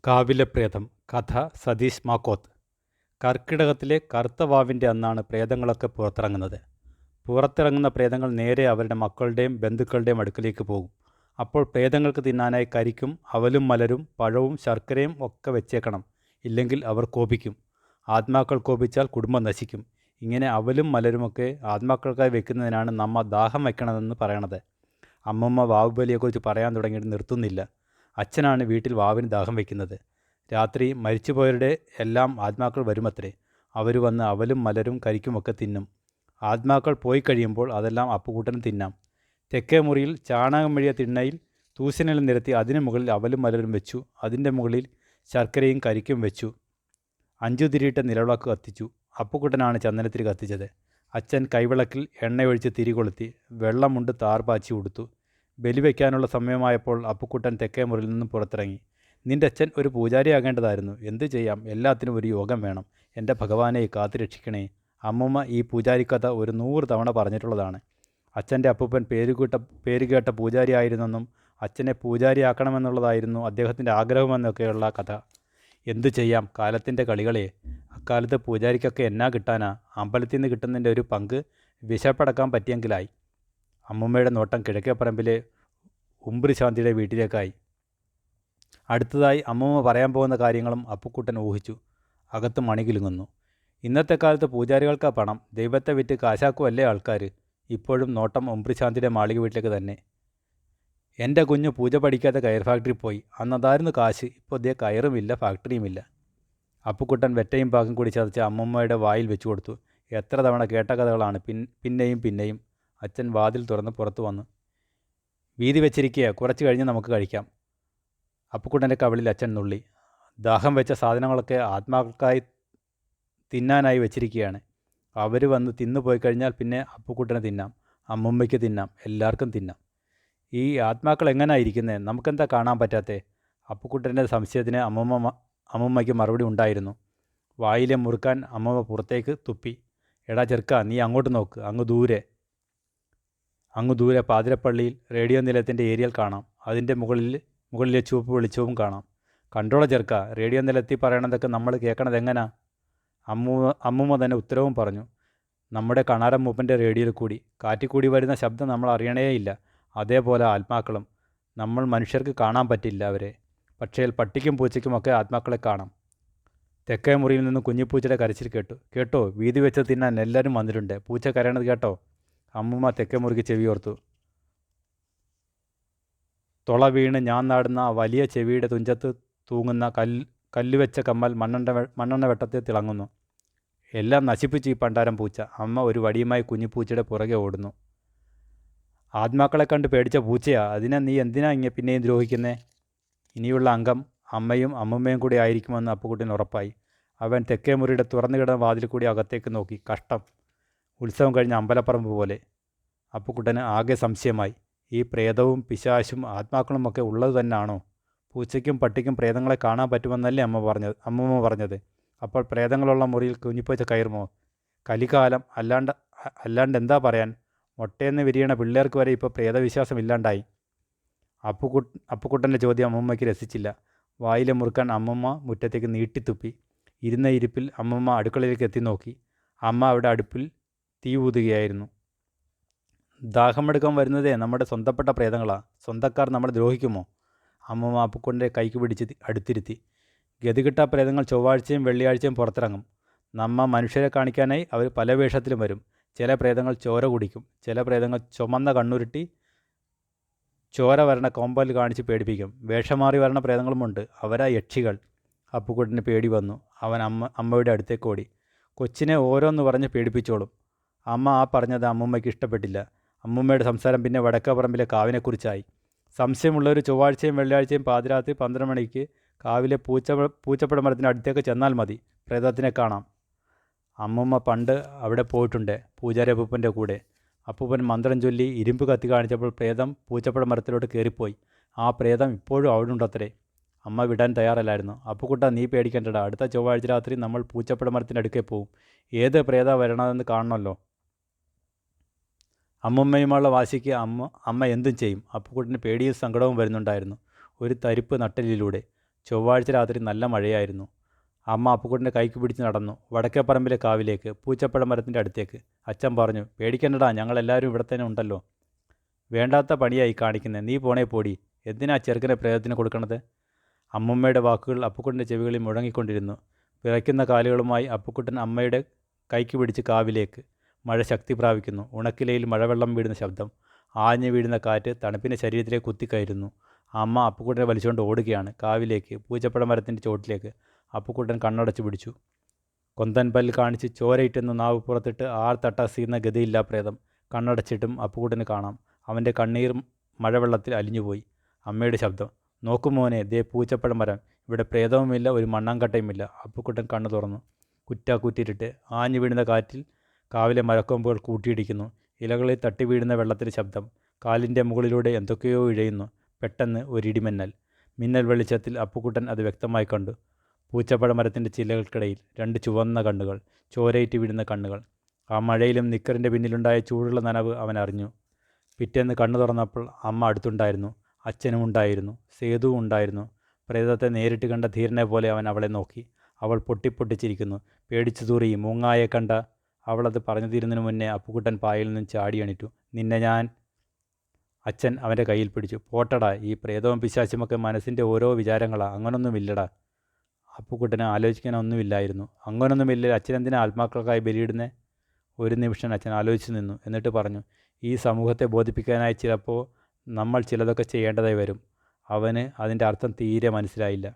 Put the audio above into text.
കാവിലെ പ്രേതം. കഥ സതീഷ് മാക്കോത്ത്. കർക്കിടകത്തിലെ കറുത്ത വാവിൻ്റെ അന്നാണ് പ്രേതങ്ങളൊക്കെ പുറത്തിറങ്ങുന്നത്. പുറത്തിറങ്ങുന്ന പ്രേതങ്ങൾ നേരെ അവരുടെ മക്കളുടെയും ബന്ധുക്കളുടെയും അടുക്കലേക്ക് പോകും. അപ്പോൾ പ്രേതങ്ങൾക്ക് തിന്നാനായി കരിക്കും, അവലും മലരും പഴവും ശർക്കരയും ഒക്കെ വെച്ചേക്കണം. ഇല്ലെങ്കിൽ അവർ കോപിക്കും. ആത്മാക്കൾ കോപിച്ചാൽ കുടുംബം നശിക്കും. ഇങ്ങനെ അവലും മലരുമൊക്കെ ആത്മാക്കൾക്കായി വെക്കുന്നതിനാണ് നമ്മ ദാഹം വയ്ക്കണമെന്ന് പറയണത്. അമ്മമ്മ വാവുബലിയെക്കുറിച്ച് പറയാൻ തുടങ്ങിയിട്ട് നിർത്തുന്നില്ല. അച്ഛനാണ് വീട്ടിൽ വാവിന് ദാഹം വയ്ക്കുന്നത്. രാത്രി മരിച്ചുപോയവരുടെ എല്ലാം ആത്മാക്കൾ വരുമത്രേ. അവർ വന്ന് അവലും മലരും കരിക്കുമൊക്കെ തിന്നും. ആത്മാക്കൾ പോയി കഴിയുമ്പോൾ അതെല്ലാം അപ്പുകൂട്ടനും തിന്നാം. തെക്കേ മുറിയിൽ ചാണകം മെഴിയ തിണ്ണയിൽ തൂശനിൽ നിരത്തി അതിന് മുകളിൽ അവലും മലരും വെച്ചു. അതിൻ്റെ മുകളിൽ ശർക്കരയും കരിക്കും വെച്ചു. 5 തിരിയിട്ട നിലവിളക്ക് കത്തിച്ചു. അപ്പുക്കുട്ടനാണ് ചന്ദനത്തിരി കത്തിച്ചത്. അച്ഛൻ കൈവിളക്കിൽ എണ്ണയൊഴിച്ച് തിരി കൊളുത്തി. വെള്ളമുണ്ട് താർപാച്ചി ഉടുത്തു. ബലി വയ്ക്കാനുള്ള സമയമായപ്പോൾ അപ്പുക്കുട്ടൻ തെക്കേ മുറിയിൽ നിന്നും പുറത്തിറങ്ങി. നിന്റെ അച്ഛൻ ഒരു പൂജാരിയാകേണ്ടതായിരുന്നു. എന്തു ചെയ്യാം, എല്ലാത്തിനും ഒരു യോഗം വേണം. എൻ്റെ ഭഗവാനെ കാത്തുരക്ഷിക്കണേ. അമ്മൂമ്മ ഈ പൂജാരിക്കഥ ഒരു 100 തവണ പറഞ്ഞിട്ടുള്ളതാണ്. അച്ഛൻ്റെ അപ്പൂപ്പൻ പേരുകേട്ട പൂജാരിയായിരുന്നെന്നും അച്ഛനെ പൂജാരിയാക്കണമെന്നുള്ളതായിരുന്നു അദ്ദേഹത്തിൻ്റെ ആഗ്രഹമെന്നൊക്കെയുള്ള കഥ. എന്തു ചെയ്യാം, കാലത്തിൻ്റെ കളികളെ. അക്കാലത്ത് പൂജാരിക്കൊക്കെ എന്നാ കിട്ടാനാ? അമ്പലത്തിൽ നിന്ന് കിട്ടുന്നതിൻ്റെ ഒരു പങ്ക് വിശപ്പടക്കാൻ പറ്റിയെങ്കിലായി. അമ്മൂമ്മയുടെ നോട്ടം കിഴക്കേപ്പറമ്പിലെ ഉംബ്രിശാന്തിയുടെ വീട്ടിലേക്കായി. അടുത്തതായി അമ്മൂമ്മ പറയാൻ പോകുന്ന കാര്യങ്ങളും അപ്പുക്കുട്ടൻ ഊഹിച്ചു. അകത്ത് മണികിലുങ്ങുന്നു. ഇന്നത്തെ കാലത്ത് പൂജാരികൾക്കാ പണം. ദൈവത്തെ വിറ്റ് കാശാക്കുമല്ലേ ആൾക്കാർ. ഇപ്പോഴും നോട്ടം ഉംബ്രിശാന്തിയുടെ മാളിക വീട്ടിലേക്ക് തന്നെ. എൻ്റെ കുഞ്ഞ് പൂജ പഠിക്കാതെ കയർ ഫാക്ടറി പോയി. അന്നതായിരുന്നു കാശ്. ഇപ്പോൾ ദേ കയറുമില്ല, ഫാക്ടറിയുമില്ല. അപ്പുക്കുട്ടൻ വെറ്റയും പാകം കൂടി ചതച്ച് അമ്മൂമ്മയുടെ വായിൽ വെച്ചു കൊടുത്തു. എത്ര തവണ കേട്ട കഥകളാണ്. പിന്നെയും പിന്നെയും. അച്ഛൻ വാതിൽ തുറന്ന് പുറത്തു വന്നു. വീതി വെച്ചിരിക്കുക, കുറച്ച് കഴിഞ്ഞ് നമുക്ക് കഴിക്കാം. അപ്പുക്കുട്ടൻ്റെ കവിളിൽ അച്ഛൻ നുള്ളി. ദാഹം വെച്ച സാധനങ്ങളൊക്കെ ആത്മാക്കൾക്കായി തിന്നാനായി വെച്ചിരിക്കുകയാണ്. അവർ വന്ന് തിന്നുപോയി കഴിഞ്ഞാൽ പിന്നെ അപ്പുക്കുട്ടന് തിന്നാം, അമ്മുമ്മയ്ക്ക് തിന്നാം, എല്ലാവർക്കും തിന്നാം. ഈ ആത്മാക്കൾ എങ്ങനെയാണ് ഇരിക്കുന്നത്? നമുക്കെന്താ കാണാൻ പറ്റാത്തേ? അപ്പുക്കുട്ടൻ്റെ സംശയത്തിന് അമ്മുമ്മയ്ക്ക് മറുപടി ഉണ്ടായിരുന്നു. വായിലെ മുറുക്കാൻ അമ്മമ്മ പുറത്തേക്ക് തുപ്പി. എടാ ചെറുക്ക, നീ അങ്ങോട്ട് നോക്ക്. അങ്ങ് ദൂരെ പാതിരപ്പള്ളിയിൽ റേഡിയോ നിലയത്തിൻ്റെ ഏരിയൽ കാണാം. അതിൻ്റെ മുകളിലെ ചുവപ്പ് വെളിച്ചവും കാണാം. കണ്ടോളെ ചെറുക്ക, റേഡിയോ നിലത്തിൽ പറയണതൊക്കെ നമ്മൾ കേൾക്കണത് എങ്ങനാ? അമ്മൂമ്മ തന്നെ ഉത്തരവും പറഞ്ഞു. നമ്മുടെ കണാരം മൂപ്പൻ്റെ റേഡിയോയിൽ കൂടി. കാറ്റിൽ കൂടി വരുന്ന ശബ്ദം നമ്മൾ അറിയണേയില്ല. അതേപോലെ ആത്മാക്കളും. നമ്മൾ മനുഷ്യർക്ക് കാണാൻ പറ്റില്ല അവരെ. പക്ഷേ പട്ടിക്കും പൂച്ചയ്ക്കുമൊക്കെ ആത്മാക്കളെ കാണാം. തെക്കേ മുറിയിൽ നിന്ന് കുഞ്ഞിപ്പൂച്ചയുടെ കരച്ചിൽ കേട്ടോ? വീതി വെച്ച് തിന്നാൻ എല്ലാവരും വന്നിട്ടുണ്ട്. പൂച്ച കരയണത് കേട്ടോ? അമ്മൂമ്മ തെക്കേ മുറിക്ക് ചെവിയോർത്തു. തുള വീണ് ഞാൻ നാടുന്ന ആ വലിയ ചെവിയുടെ തുഞ്ചത്ത് തൂങ്ങുന്ന കല്ലുവെച്ച കമ്മൽ മണ്ണെണ്ണ വെട്ടത്തിൽ തിളങ്ങുന്നു. എല്ലാം നശിപ്പിച്ചു ഈ പണ്ടാരം പൂച്ച. അമ്മ ഒരു വടിയുമായി കുഞ്ഞിപ്പൂച്ചയുടെ പുറകെ ഓടുന്നു. ആത്മാക്കളെ കണ്ട് പേടിച്ച പൂച്ചയാ. അതിനെ നീ എന്തിനാ പിന്നെയും ദ്രോഹിക്കുന്നേ? ഇനിയുള്ള അംഗം അമ്മയും അമ്മുമ്മയും കൂടി ആയിരിക്കുമെന്ന് അപ്പുക്കുട്ടന് ഉറപ്പായി. അവൻ തെക്കേ മുറിയുടെ തുറന്നു കിടന്ന വാതിൽ കൂടി അകത്തേക്ക് നോക്കി. കഷ്ടം. ഉത്സവം കഴിഞ്ഞ അമ്പലപ്പറമ്പ് പോലെ. അപ്പുക്കുട്ടന് ആകെ സംശയമായി. ഈ പ്രേതവും പിശാശും ആത്മാക്കളുമൊക്കെ ഉള്ളത് തന്നെയാണോ? പൂച്ചയ്ക്കും പട്ടിക്കും പ്രേതങ്ങളെ കാണാൻ പറ്റുമെന്നല്ലേ അമ്മൂമ്മ പറഞ്ഞത്? അപ്പോൾ പ്രേതങ്ങളുള്ള മുറിയിൽ കുഞ്ഞിപ്പൂച്ച കയറുമോ? കലികാലം. അല്ലാണ്ട് എന്താ പറയാൻ? മൊട്ടയെന്ന് വിരിയണ പിള്ളേർക്ക് വരെ ഇപ്പോൾ പ്രേതവിശ്വാസം ഇല്ലാണ്ടായി. അപ്പുക്കുട്ടൻ്റെ ചോദ്യം അമ്മൂമ്മയ്ക്ക് രസിച്ചില്ല. വായിലെ മുറുക്കാൻ അമ്മൂമ്മ മുറ്റത്തേക്ക് നീട്ടിത്തുപ്പി. ഇരുന്ന ഇരിപ്പിൽ അമ്മൂമ്മ അടുക്കളയിലേക്ക് എത്തി നോക്കി. അമ്മ അവിടെ അടുപ്പിൽ തീ ഊതുകയായിരുന്നു. ദാഹമെടുക്കാൻ വരുന്നതേ നമ്മുടെ സ്വന്തപ്പെട്ട പ്രേതങ്ങളാ. സ്വന്തക്കാർ നമ്മളെ ദ്രോഹിക്കുമോ? അമ്മൂമ്മ അപ്പുക്കുട്ടൻ്റെ കൈക്ക് പിടിച്ച് അടുത്തിരുത്തി. ഗതികിട്ട പ്രേതങ്ങൾ ചൊവ്വാഴ്ചയും വെള്ളിയാഴ്ചയും പുറത്തിറങ്ങും. മനുഷ്യരെ കാണിക്കാനായി അവർ പല വേഷത്തിലും വരും. ചില പ്രേതങ്ങൾ ചോര കുടിക്കും. ചില പ്രേതങ്ങൾ ചുമന്ന കണ്ണുരുട്ടി ചോര വരണ കോമ്പൽ കാണിച്ച് പേടിപ്പിക്കും. വേഷം മാറി വരണ പ്രേതങ്ങളുമുണ്ട്. അവരാ യക്ഷികൾ. അപ്പുക്കുട്ടന് പേടി വന്നു. അവൻ അമ്മയുടെ അടുത്തേക്ക് ഓടി. കൊച്ചിനെ ഓരോന്ന് പറഞ്ഞ് പേടിപ്പിച്ചോളും. അമ്മ പറഞ്ഞത് അമ്മൂമ്മയ്ക്ക് ഇഷ്ടപ്പെട്ടില്ല. അമ്മൂമ്മയുടെ സംസാരം പിന്നെ വടക്കേപ്പറമ്പിലെ കാവിനെക്കുറിച്ചായി. സംശയമുള്ളൊരു ചൊവ്വാഴ്ചയും വെള്ളിയാഴ്ചയും പാതിരാത്രി 12 മണിക്ക് കാവിലെ പൂച്ചപ്പഴ മരത്തിൻ്റെ അടുത്തേക്ക് ചെന്നാൽ മതി. പ്രേതത്തിനെ കാണാം. അമ്മൂമ്മ പണ്ട് അവിടെ പോയിട്ടുണ്ട്, പൂജാരി അപ്പൂപ്പൻ്റെ കൂടെ. അപ്പൂപ്പൻ മന്ത്രം ചൊല്ലി ഇരുമ്പ് കത്തി കാണിച്ചപ്പോൾ പ്രേതം പൂച്ചപ്പഴ മരത്തിലോട്ട് കയറിപ്പോയി. ആ പ്രേതം ഇപ്പോഴും അവിടെ ഉണ്ടത്രേ. അമ്മ വിടാൻ തയ്യാറല്ലായിരുന്നു. അപ്പുക്കുട്ട, നീ പേടിക്കേണ്ടടാ. അടുത്ത ചൊവ്വാഴ്ച രാത്രി നമ്മൾ പൂച്ചപ്പഴ മരത്തിൻ്റെ അടുക്കേ പോവും. ഏത് പ്രേത വരണതെന്ന് കാണണമല്ലോ. അമ്മൂമ്മയുമുള്ള വാശിക്ക് അമ്മ എന്തും ചെയ്യും. അപ്പുക്കുട്ടന് പേടിയും സങ്കടവും വരുന്നുണ്ടായിരുന്നു. ഒരു തരിപ്പ് നട്ടലിലൂടെ ചൊവ്വാഴ്ച രാത്രി നല്ല മഴയായിരുന്നു. അമ്മ അപ്പുക്കുട്ടൻ്റെ കൈക്ക് പിടിച്ച് നടന്നു വടക്കേപ്പറമ്പിലെ കാവിലേക്ക്, പൂച്ചപ്പഴ മരത്തിൻ്റെ അടുത്തേക്ക്. അച്ഛൻ പറഞ്ഞു, പേടിക്കണ്ടടാ, ഞങ്ങളെല്ലാവരും ഇവിടെ തന്നെ ഉണ്ടല്ലോ. വേണ്ടാത്ത പണിയായി കാണിക്കുന്നത്, നീ പോണേ പോടി. എന്തിനാ ചെറുക്കനെ പ്രേതത്തിന് കൊടുക്കണത്? അമ്മമ്മയുടെ വാക്കുകൾ അപ്പുക്കുട്ടൻ്റെ ചെവികളിൽ മുഴങ്ങിക്കൊണ്ടിരുന്നു. വിറയ്ക്കുന്ന കാലുകളുമായി അപ്പുക്കുട്ടൻ അമ്മയുടെ കൈക്ക് പിടിച്ച് കാവിലേക്ക്. മഴ ശക്തി പ്രാപിക്കുന്നു. ഉണക്കിലയിൽ മഴവെള്ളം വീഴുന്ന ശബ്ദം. ആഞ്ഞു വീഴുന്ന കാറ്റ് തണുപ്പിൻ്റെ ശരീരത്തിലേക്ക് കുത്തിക്കയറുന്നു. അമ്മ അപ്പുക്കുട്ടനെ വലിച്ചുകൊണ്ട് ഓടുകയാണ്. കാവിലേക്ക്, പൂച്ചപ്പഴ മരത്തിൻ്റെ ചോട്ടിലേക്ക്. അപ്പുക്കുട്ടൻ കണ്ണടച്ചു പിടിച്ചു. കൊന്തൻ പല്ല് കാണിച്ച് ചോരയിട്ടെന്ന് നാവ് പുറത്തിട്ട് തട്ടാസീർന്ന ഗതിയില്ല പ്രേതം. കണ്ണടച്ചിട്ടും അപ്പുക്കുട്ടന് കാണാം. അവൻ്റെ കണ്ണീർ മഴവെള്ളത്തിൽ അലിഞ്ഞുപോയി. അമ്മയുടെ ശബ്ദം, നോക്കുമോനെ, ദേ പൂച്ചപ്പഴ മരം. ഇവിടെ പ്രേതവുമില്ല, ഒരു മണ്ണാങ്കട്ടയുമില്ല. അപ്പുക്കുട്ടൻ കണ്ണു തുറന്നു. കുറ്റാക്കുറ്റിട്ട് ആഞ്ഞു വീഴുന്ന കാറ്റിൽ കാവിലെ മരക്കൊമ്പുകൾ കൂട്ടിയിടിക്കുന്നു. ഇലകളിൽ തട്ടി വീഴുന്ന വെള്ളത്തിൻ്റെ ശബ്ദം. കാലിൻ്റെ മുകളിലൂടെ എന്തൊക്കെയോ ഇഴയുന്നു. പെട്ടെന്ന് ഒരിടിമിന്നൽ. മിന്നൽ വെളിച്ചത്തിൽ അപ്പുക്കുട്ടൻ അത് വ്യക്തമായി കണ്ടു. പൂച്ചപ്പഴ മരത്തിൻ്റെ ചില്ലകൾക്കിടയിൽ 2 ചുവന്ന കണ്ണുകൾ, ചോരയിട്ട് വീഴുന്ന കണ്ണുകൾ. ആ മഴയിലും നിക്കറിൻ്റെ പിന്നിലുണ്ടായ ചൂടുള്ള നനവ് അവൻ അറിഞ്ഞു. പിറ്റേന്ന് കണ്ണു തുറന്നപ്പോൾ അമ്മ അടുത്തുണ്ടായിരുന്നു. അച്ഛനും ഉണ്ടായിരുന്നു. സേതുവും ഉണ്ടായിരുന്നു. പ്രേതത്തെ നേരിട്ട് കണ്ട ധീരനെ പോലെ അവൻ അവളെ നോക്കി. അവൾ പൊട്ടിപ്പൊട്ടിച്ചിരിക്കുന്നു. പേടിച്ചു തൂറി, മൂങ്ങായെ കണ്ട. അവളത് പറഞ്ഞു തീരുന്നതിന് മുന്നേ അപ്പുക്കുട്ടൻ പായയിൽ നിന്നും ചാടി എണീറ്റു. നിന്നെ ഞാൻ... അച്ഛൻ അവൻ്റെ കയ്യിൽ പിടിച്ചു. പോട്ടടാ, ഈ പ്രേതവും പിശാചുമൊക്കെ മനസ്സിൻ്റെ ഓരോ വിചാരങ്ങളാ, അങ്ങനൊന്നുമില്ലടാ. അപ്പുക്കുട്ടന് ആലോചിക്കാനൊന്നുമില്ലായിരുന്നു. അങ്ങനൊന്നുമില്ല, അച്ഛനെന്തിനാ ആത്മാക്കൾക്കായി ബലിയിടുന്നേ? ഒരു നിമിഷം അച്ഛൻ ആലോചിച്ചു നിന്നു. എന്നിട്ട് പറഞ്ഞു, ഈ സമൂഹത്തെ ബോധിപ്പിക്കാനായി ചിലപ്പോൾ നമ്മൾ ചിലതൊക്കെ ചെയ്യേണ്ടതായി വരും. അവന് അതിൻ്റെ അർത്ഥം തീരെ മനസ്സിലായില്ല.